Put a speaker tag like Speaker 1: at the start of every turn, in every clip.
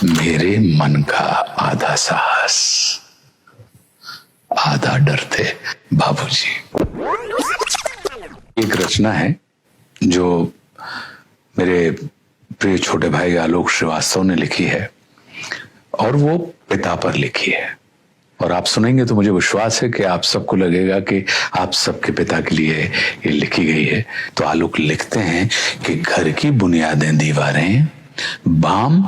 Speaker 1: मेरे मन का आधा साहस, आधा डर थे बाबूजी। एक रचना है जो मेरे प्रिय छोटे भाई आलोक श्रीवास्तव ने लिखी है और वो पिता पर लिखी है, और आप सुनेंगे तो मुझे विश्वास है कि आप सबको लगेगा कि आप सबके पिता के लिए ये लिखी गई है। तो आलोक लिखते हैं कि घर की बुनियादें दीवारें बाम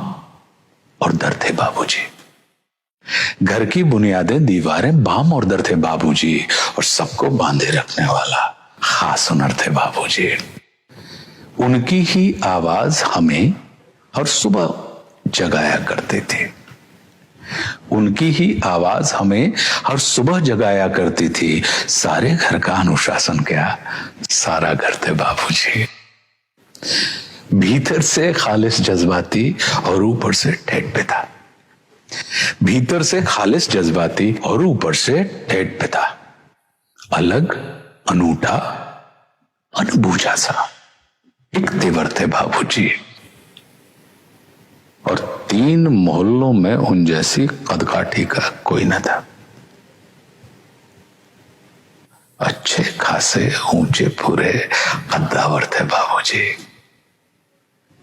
Speaker 1: और दर थे बाबूजी। घर की बुनियादें दीवारें बाम और दर थे बाबूजी, और सबको बांधे रखने वाला खास हुनर थे बाबूजी। उनकी ही आवाज हमें हर सुबह जगाया करते थे, उनकी ही आवाज हमें हर सुबह जगाया करती थी। सारे घर का अनुशासन क्या, सारा घर थे बाबूजी। भीतर से खालिस जज्बाती और ऊपर से ठेठ पे था, भीतर से खालिस जज्बाती और ऊपर से ठेठ पे था। अलग, अनूठा, अनबूझा सा एक तेवर थे बाबूजी, और 3 मोहल्लों में उन जैसी कदकाठी का कोई न था। अच्छे खासे ऊंचे पूरे कद्दावर थे बाबूजी।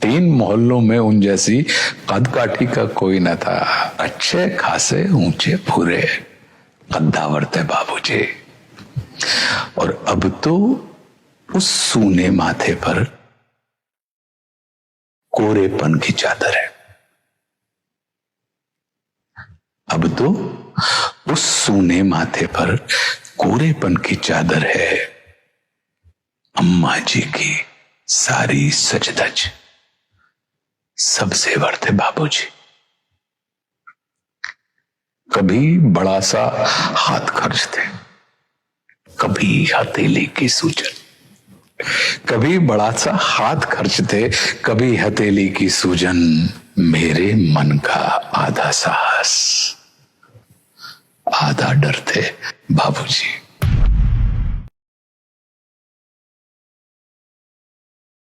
Speaker 1: 3 मोहल्लों में उन जैसी कदकाठी का कोई न था। अच्छे खासे ऊंचे पूरे कद्दावर थे बाबूजी। और अब तो उस सूने माथे पर कोरेपन की चादर है। अब तो उस सूने माथे पर कोरेपन की चादर है। अम्मा जी की सारी सजधज सब जेवर थे बाबूजी। कभी बड़ा सा हाथ खर्च थे, कभी हथेली की सूजन, कभी बड़ा सा हाथ खर्च थे, कभी हथेली की सूजन। मेरे मन का आधा साहस, आधा डर थे बाबूजी।